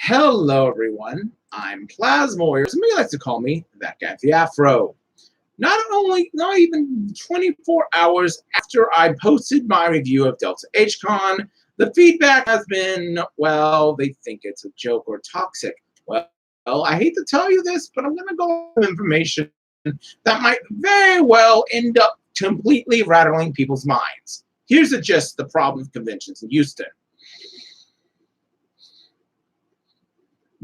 Hello, everyone. I'm Plasma Warrior. Somebody likes to call me that guy, the Afro. Not even 24 hours after I posted my review of Delta HCon, the feedback has been, well, they think it's a joke or toxic. Well, I hate to tell you this, but I'm going to go with information that might very well end up completely rattling people's minds. Here's the gist of the problem with conventions in Houston.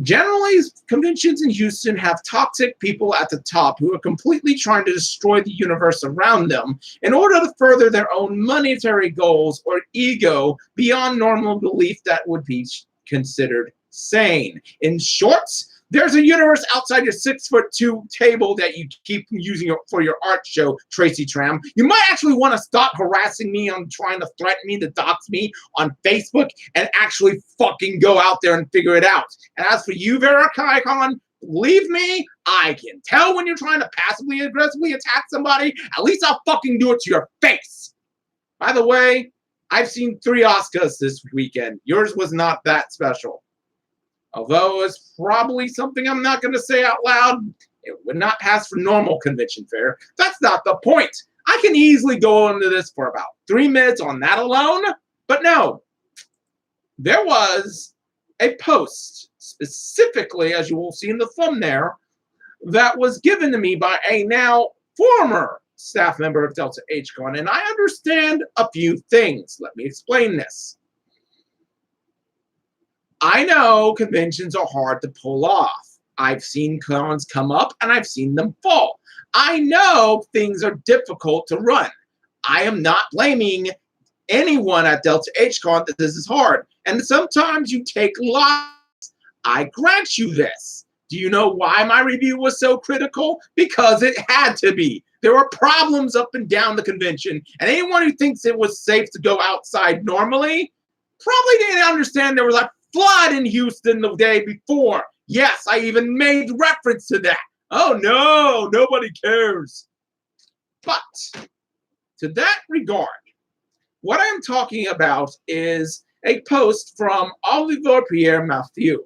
Generally, conventions in Houston have toxic people at the top who are completely trying to destroy the universe around them in order to further their own monetary goals or ego beyond normal belief that would be considered sane. In short, there's a universe outside your 6'2" table that you keep using for your art show, Tracy Tram. You might actually want to stop harassing me on trying to threaten me to dox me on Facebook and actually fucking go out there and figure it out. And as for you, Vera Kaikon, believe me, I can tell when you're trying to passively aggressively attack somebody. At least I'll fucking do it to your face. By the way, I've seen 3 Oscars this weekend. Yours was not that special. Although it's probably something I'm not going to say out loud, it would not pass for normal convention fare. That's not the point. I can easily go into this for about 3 minutes on that alone, but no. There was a post, specifically, as you will see in the thumbnail, that was given to me by a now former staff member of Delta HCon, and I understand a few things. Let me explain this. I know conventions are hard to pull off. I've seen cons come up and I've seen them fall. I know things are difficult to run. I am not blaming anyone at Delta HCon that this is hard. And sometimes you take loss. I grant you this. Do you know why my review was so critical? Because it had to be. There were problems up and down the convention, and anyone who thinks it was safe to go outside normally probably didn't understand there was a flood in Houston the day before. Yes, I even made reference to that. Oh no, nobody cares. But to that regard, what I'm talking about is a post from Olivier Pierre Mathieu,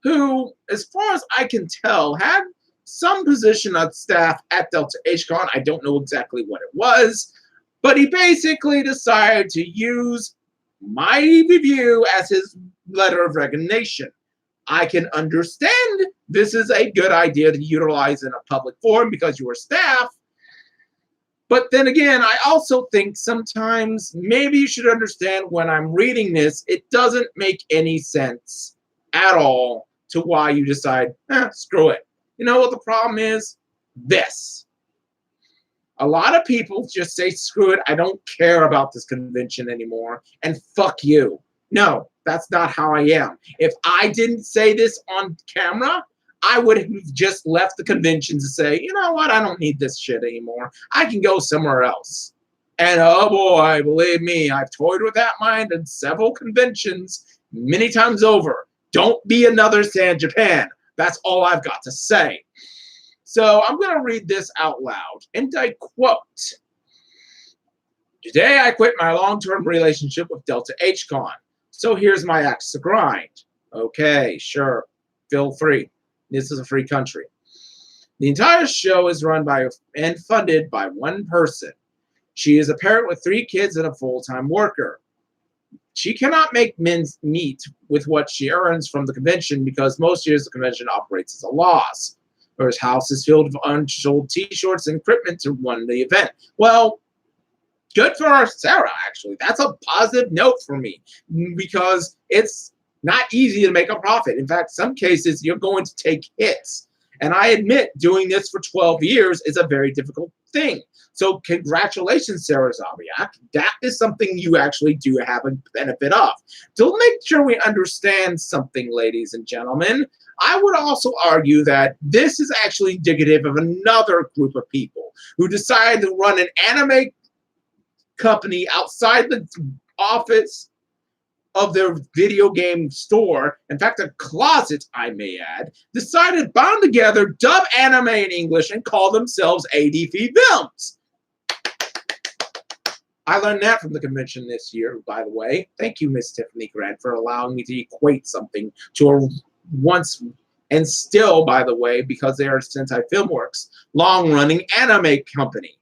who, as far as I can tell, had some position on staff at Delta HCon. I don't know exactly what it was, but he basically decided to use my review as his letter of resignation. I can understand this is a good idea to utilize in a public forum because you are staff. But then again, I also think sometimes maybe you should understand when I'm reading this, it doesn't make any sense at all to why you decide, screw it. You know what the problem is? This. A lot of people just say, screw it, I don't care about this convention anymore, and fuck you. No, that's not how I am. If I didn't say this on camera, I would have just left the convention to say, you know what, I don't need this shit anymore. I can go somewhere else. And oh boy, believe me, I've toyed with that mind at several conventions many times over. Don't be another San Japan. That's all I've got to say. So I'm going to read this out loud, and I quote, "Today I quit my long-term relationship with Delta HCon. So here's my axe to grind." Okay, sure, feel free. This is a free country. "The entire show is run by and funded by one person. She is a parent with 3 kids and a full-time worker. She cannot make ends meet with what she earns from the convention because most years the convention operates as a loss. Her house is filled with unsold t-shirts and equipment to run the event." Well, good for Sarah, actually. That's a positive note for me because it's not easy to make a profit. In fact, some cases you're going to take hits. And I admit doing this for 12 years is a very difficult thing. So congratulations, Sarah Zabiak. That is something you actually do have a benefit of. To make sure we understand something, ladies and gentlemen, I would also argue that this is actually indicative of another group of people who decided to run an anime company outside the office of their video game store, in fact, a closet, I may add, decided to bond together, dub anime in English, and call themselves ADV Films. I learned that from the convention this year, by the way. Thank you, Miss Tiffany Grant, for allowing me to equate something to a once and still, by the way, because they are Sentai Filmworks, long-running anime company.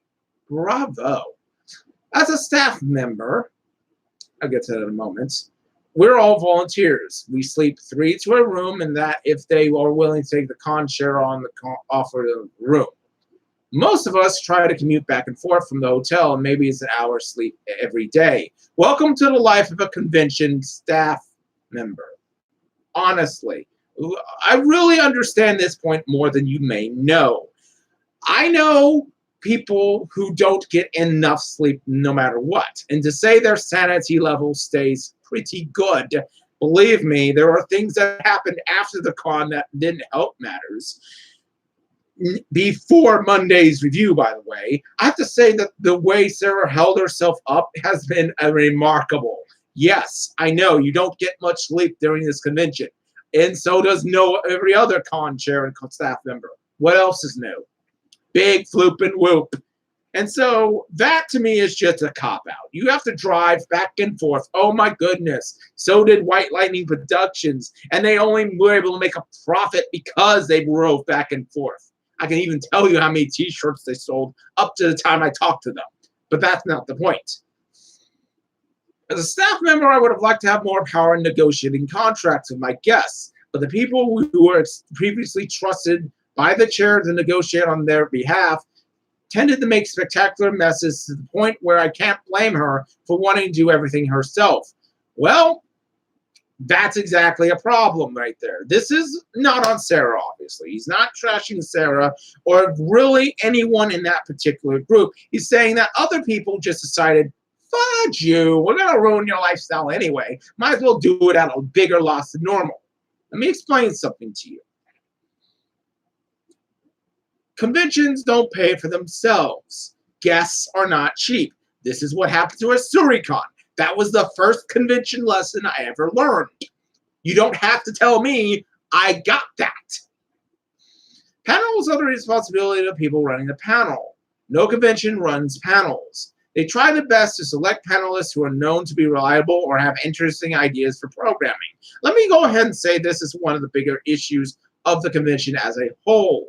Bravo. As a staff member, I'll get to that in a moment, we're all volunteers. We sleep 3 to a room, and that if they are willing to take the con share on the offer of the room. Most of us try to commute back and forth from the hotel, and maybe it's an hour sleep every day. Welcome to the life of a convention staff member. Honestly, I really understand this point more than you may know. I know people who don't get enough sleep no matter what, and to say their sanity level stays pretty good, believe me, there are things that happened after the con that didn't help matters. Before Monday's review, by the way, I have to say that the way Sarah held herself up has been remarkable. Yes, I know you don't get much sleep during this convention, and so does every other con chair and staff member. What else is new? Big floop and whoop. And so that to me is just a cop-out. You have to drive back and forth. Oh my goodness. So did White Lightning Productions, and they only were able to make a profit because they drove back and forth. I can even tell you how many t-shirts they sold up to the time I talked to them. But that's not the point. As a staff member, I would have liked to have more power in negotiating contracts with my guests. But the people who were previously trusted by the chair to negotiate on their behalf tended to make spectacular messes to the point where I can't blame her for wanting to do everything herself. Well, that's exactly a problem right there. This is not on Sarah, obviously. He's not trashing Sarah or really anyone in that particular group. He's saying that other people just decided, fudge you, we're going to ruin your lifestyle anyway. Might as well do it at a bigger loss than normal. Let me explain something to you. Conventions don't pay for themselves. Guests are not cheap. This is what happened to Asuricon. That was the first convention lesson I ever learned. You don't have to tell me I got that. Panels are the responsibility of people running the panel. No convention runs panels. They try their best to select panelists who are known to be reliable or have interesting ideas for programming. Let me go ahead and say this is one of the bigger issues of the convention as a whole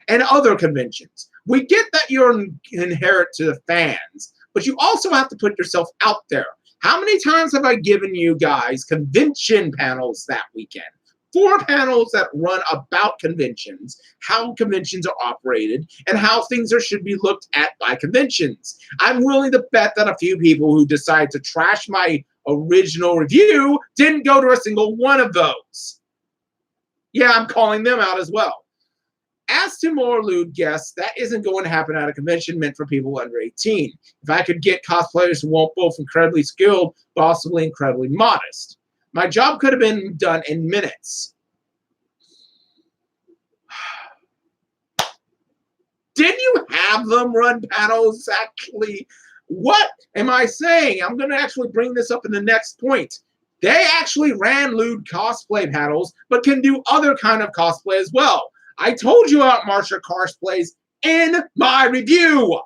and other conventions. We get that you're inherent to the fans, but you also have to put yourself out there. How many times have I given you guys convention panels that weekend? 4 panels that run about conventions, how conventions are operated, and how things should be looked at by conventions. I'm willing to bet that a few people who decide to trash my original review didn't go to a single one of those. Yeah, I'm calling them out as well. As to more lewd guests, that isn't going to happen at a convention meant for people under 18. If I could get cosplayers who weren't both incredibly skilled, but possibly incredibly modest, my job could have been done in minutes. Didn't you have them run panels, actually? What am I saying? I'm going to actually bring this up in the next point. They actually ran lewd cosplay panels, but can do other kind of cosplay as well. I told you about Marsha cosplays in my review.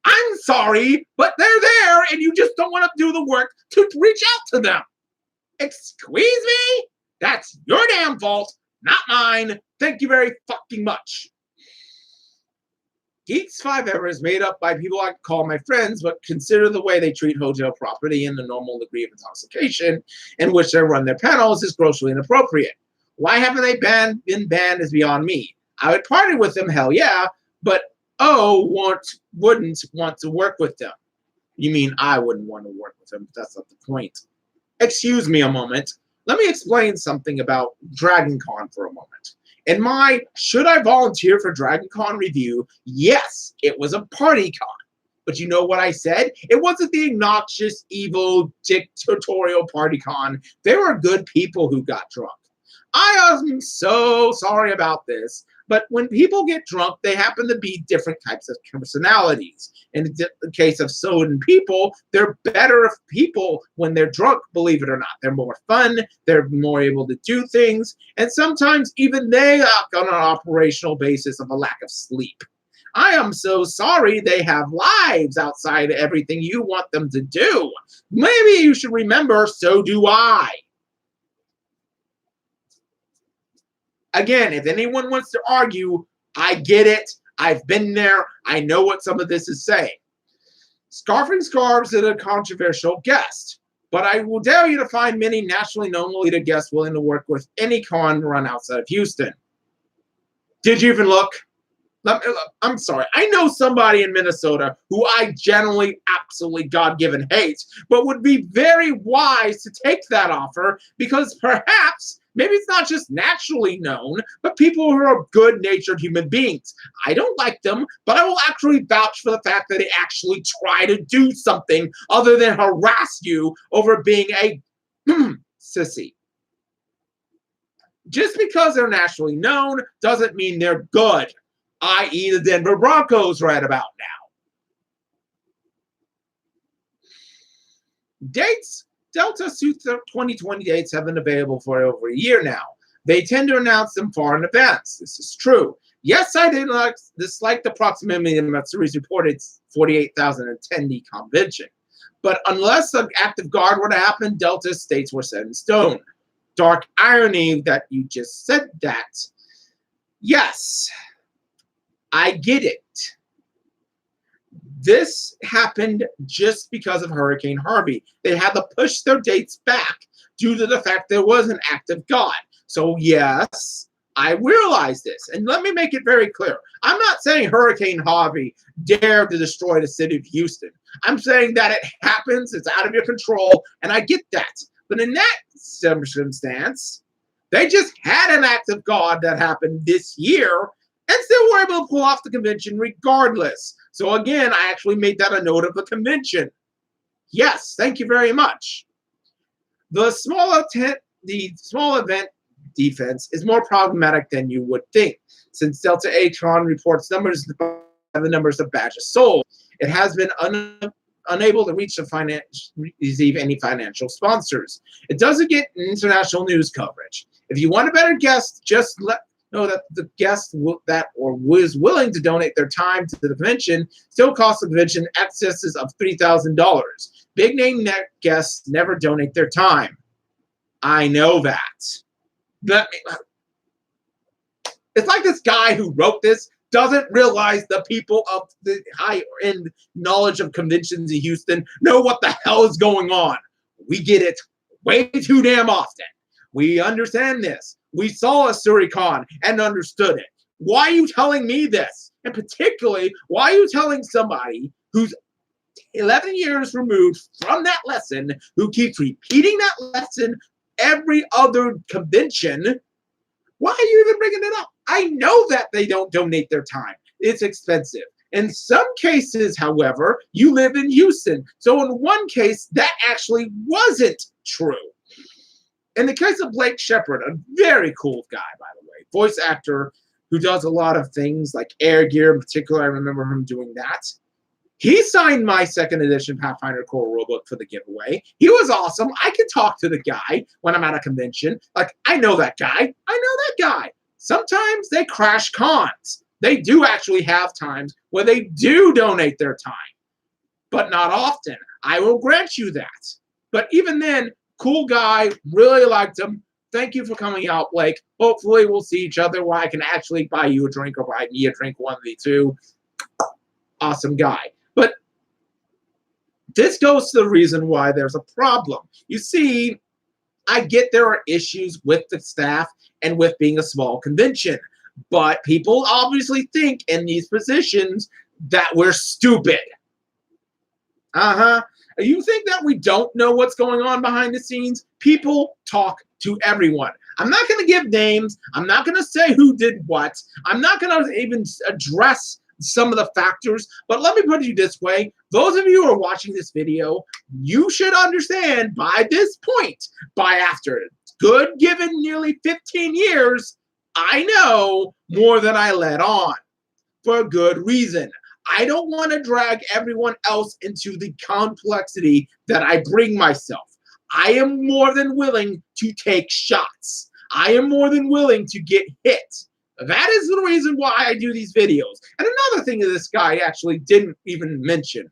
I'm sorry, but they're there, and you just don't want to do the work to reach out to them. Excuse me? That's your damn fault, not mine. Thank you very fucking much. Geeks 5 Ever is made up by people I call my friends, but consider the way they treat hotel property and the normal degree of intoxication in which they run their panels is grossly inappropriate. Why haven't they been banned is beyond me. I would party with them, hell yeah, but wouldn't want to work with them. You mean I wouldn't want to work with them, but that's not the point. Excuse me a moment. Let me explain something about Dragon Con for a moment. In my should I volunteer for Dragon Con review, yes, it was a party con. But you know what I said? It wasn't the obnoxious, evil, dictatorial party con. There were good people who got drunk. I am so sorry about this, but when people get drunk, they happen to be different types of personalities. In the case of certain people, they're better people when they're drunk, believe it or not. They're more fun, they're more able to do things, and sometimes even they act on an operational basis of a lack of sleep. I am so sorry they have lives outside of everything you want them to do. Maybe you should remember, so do I. Again, if anyone wants to argue, I get it. I've been there. I know what some of this is saying. Scarfing Scarves is a controversial guest, but I will dare you to find many nationally known Lolita guests willing to work with any con run outside of Houston. Did you even look? I'm sorry. I know somebody in Minnesota who I generally absolutely God-given hate, but would be very wise to take that offer because perhaps maybe it's not just naturally known, but people who are good-natured human beings. I don't like them, but I will actually vouch for the fact that they actually try to do something other than harass you over being a sissy. Just because they're nationally known doesn't mean they're good, i.e. the Denver Broncos right about now. Dates. Delta Suit 2020 dates have been available for over a year now. They tend to announce them far in advance. This is true. Yes, I did dislike the proximity of Matsui's reported 48,000 attendee convention. But unless an active guard were to happen, Delta's dates were set in stone. Dark irony that you just said that. Yes, I get it. This happened just because of Hurricane Harvey. They had to push their dates back due to the fact there was an active God. So yes, I realize this. And let me make it very clear. I'm not saying Hurricane Harvey dared to destroy the city of Houston. I'm saying that it happens, it's out of your control, and I get that. But in that circumstance, they just had an active God that happened this year and still were able to pull off the convention regardless. So again, I actually made that a note of the convention. Yes, thank you very much. The small event defense is more problematic than you would think, since Delta Acon reports numbers the numbers of badges sold. It has been unable to receive any financial sponsors. It doesn't get international news coverage. If you want a better guest, just let know that the guest was willing to donate their time to the convention still costs the convention excesses of $3,000. Big name guests never donate their time. I know that. It's like this guy who wrote this doesn't realize the people of the high-end knowledge of conventions in Houston know what the hell is going on. We get it way too damn often. We understand this. We saw a Suricon and understood it. Why are you telling me this? And particularly, why are you telling somebody who's 11 years removed from that lesson, who keeps repeating that lesson every other convention? Why are you even bringing it up? I know that they don't donate their time. It's expensive. In some cases, however, you live in Houston. So in one case, that actually wasn't true. In the case of Blake Shepard, a very cool guy, by the way, voice actor who does a lot of things like Air Gear in particular. I remember him doing that. He signed my second edition Pathfinder Core rulebook for the giveaway. He was awesome. I can talk to the guy when I'm at a convention. Like, I know that guy. I know that guy. Sometimes they crash cons. They do actually have times where they do donate their time, but not often. I will grant you that. But even then, cool guy, really liked him. Thank you for coming out, Blake. Hopefully we'll see each other where I can actually buy you a drink or buy me a drink, one of the two. Awesome guy. But this goes to the reason why there's a problem. You see, I get there are issues with the staff and with being a small convention, but people obviously think in these positions that we're stupid. You think that we don't know what's going on behind the scenes? People talk to everyone. I'm not going to give names. I'm not going to say who did what. I'm not going to even address some of the factors. But let me put it this way. Those of you who are watching this video, you should understand by this point, after good given nearly 15 years, I know more than I let on for a good reason. I don't want to drag everyone else into the complexity that I bring myself. I am more than willing to take shots. I am more than willing to get hit. That is the reason why I do these videos. And another thing that this guy actually didn't even mention.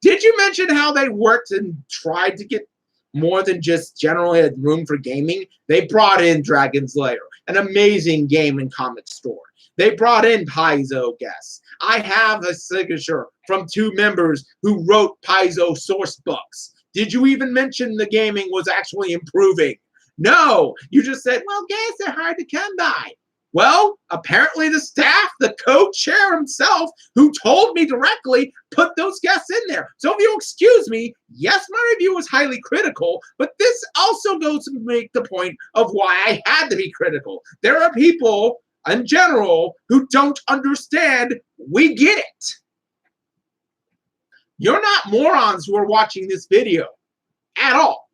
Did you mention how they worked and tried to get more than just generally a room for gaming. They brought in Dragon's Lair, an amazing game and comic store. They brought in Paizo guests. I have a signature from 2 members who wrote Paizo source books. Did you even mention the gaming was actually improving? No, you just said, well, guests are hard to come by. Well, apparently the staff, the co-chair himself, who told me directly, put those guests in there. So if you'll excuse me, yes, my review was highly critical, but this also goes to make the point of why I had to be critical. There are people in general who don't understand. We get it. You're not morons who are watching this video at all.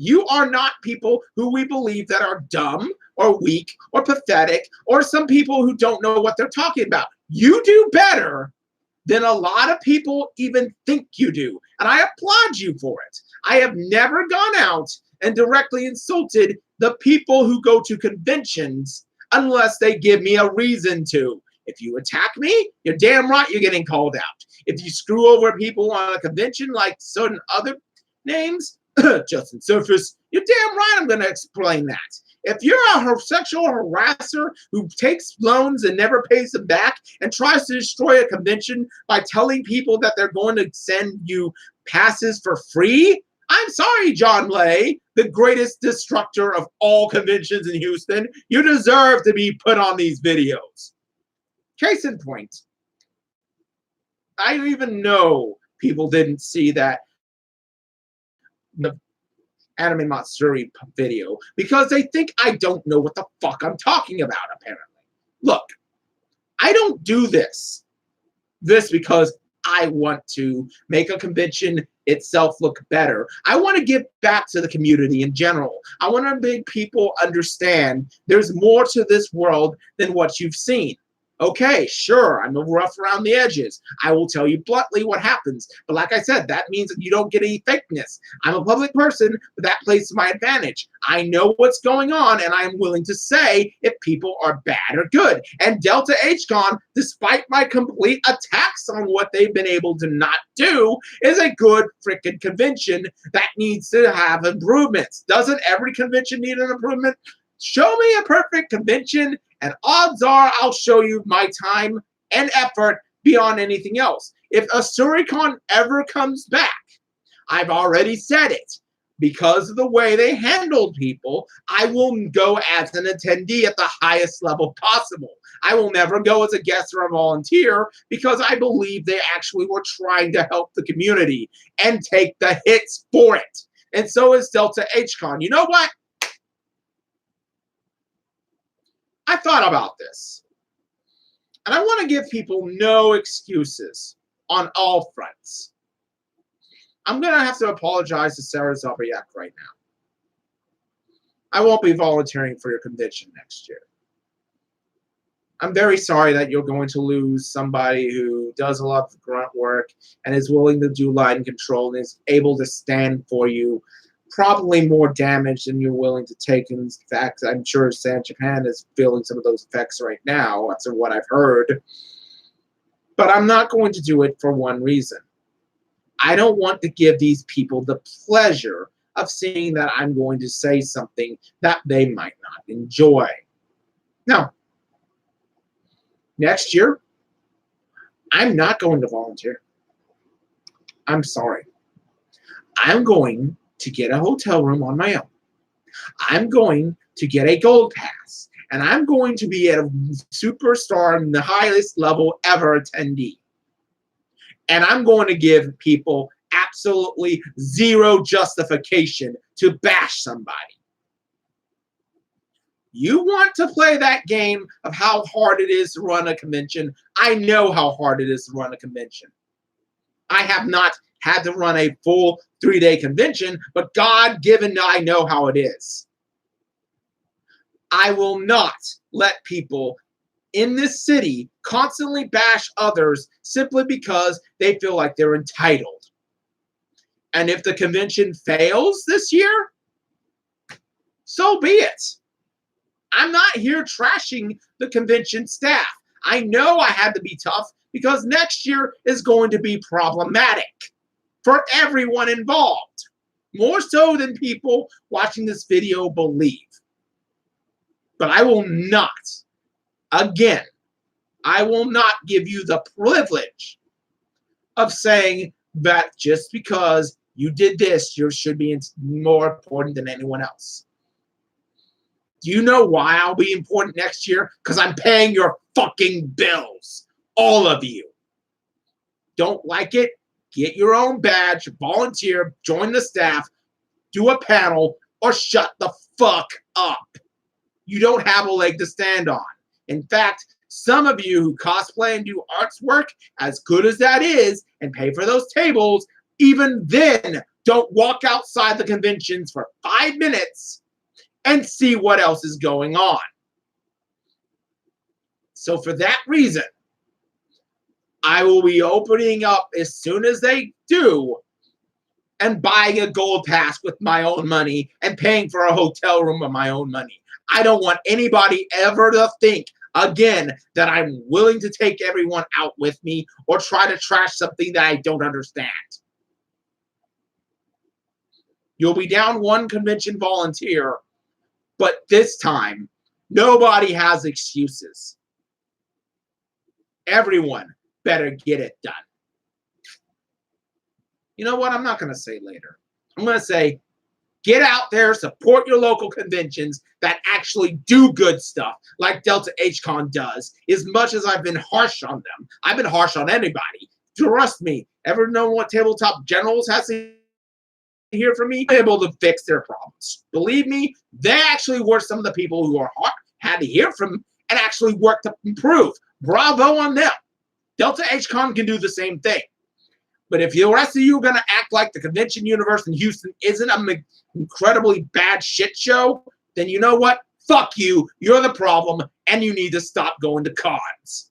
You are not people who we believe that are dumb or weak or pathetic or some people who don't know what they're talking about. You do better than a lot of people even think you do. And I applaud you for it. I have never gone out and directly insulted the people who go to conventions unless they give me a reason to. If you attack me, you're damn right you're getting called out. If you screw over people on a convention like certain other names, Justin Surface, you're damn right I'm going to explain that. If you're a sexual harasser who takes loans and never pays them back and tries to destroy a convention by telling people that they're going to send you passes for free, I'm sorry, John Lay, the greatest destructor of all conventions in Houston. You deserve to be put on these videos. Case in point, I don't even know people didn't see that the Anime Matsuri video because they think I don't know what the fuck I'm talking about, apparently. Look, I don't do this because I want to make a convention itself look better. I want to give back to the community in general. I want to make people understand there's more to this world than what you've seen. Okay, sure, I'm rough around the edges. I will tell you bluntly what happens. But like I said, that means that you don't get any fakeness. I'm a public person, but that plays to my advantage. I know what's going on, and I'm willing to say if people are bad or good. And Delta HCon, despite my complete attacks on what they've been able to not do, is a good freaking convention that needs to have improvements. Doesn't every convention need an improvement? Show me a perfect convention, and odds are I'll show you my time and effort beyond anything else. If a Suricon ever comes back, I've already said it. Because of the way they handled people, I will go as an attendee at the highest level possible. I will never go as a guest or a volunteer because I believe they actually were trying to help the community and take the hits for it. And so is Delta HCon. You know what? I thought about this, and I want to give people no excuses on all fronts. I'm going to have to apologize to Sarah Zabiak right now. I won't be volunteering for your convention next year. I'm very sorry that you're going to lose somebody who does a lot of grunt work and is willing to do line control and is able to stand for you. Probably more damage than you're willing to take. In fact, I'm sure San Japan is feeling some of those effects right now. That's what I've heard. But I'm not going to do it for one reason. I don't want to give these people the pleasure of seeing that I'm going to say something that they might not enjoy. Now, next year, I'm not going to volunteer. I'm sorry. I'm going to get a hotel room on my own. I'm going to get a gold pass. And I'm going to be a superstar and the highest level ever attendee. And I'm going to give people absolutely zero justification to bash somebody. You want to play that game of how hard it is to run a convention? I know how hard it is to run a convention. I have not had to run a full 3-day convention, but God given I know how it is. I will not let people in this city constantly bash others simply because they feel like they're entitled. And if the convention fails this year, so be it. I'm not here trashing the convention staff. I know I had to be tough because next year is going to be problematic for everyone involved. More so than people watching this video believe. But I will not, again, I will not give you the privilege of saying that just because you did this, you should be more important than anyone else. Do you know why I'll be important next year? Because I'm paying your fucking bills. All of you. Don't like it? Get your own badge, volunteer, join the staff, do a panel, or shut the fuck up. You don't have a leg to stand on. In fact, some of you who cosplay and do arts work, as good as that is, and pay for those tables, even then don't walk outside the conventions for 5 minutes and see what else is going on. So for that reason, I will be opening up as soon as they do and buying a gold pass with my own money and paying for a hotel room with my own money. I don't want anybody ever to think again that I'm willing to take everyone out with me or try to trash something that I don't understand. You'll be down one convention volunteer, but this time, nobody has excuses. Everyone better get it done. You know what? I'm not going to say later. I'm going to say, get out there, support your local conventions that actually do good stuff, like Delta H-Con does, as much as I've been harsh on them. I've been harsh on anybody. Trust me. Ever know what Tabletop Generals has to hear from me? Able to fix their problems. Believe me, they actually were some of the people who are had to hear from and actually work to improve. Bravo on them. Delta H-Con can do the same thing. But if the rest of you are going to act like the convention universe in Houston isn't an incredibly bad shit show, then you know what? Fuck you. You're the problem, and you need to stop going to cons.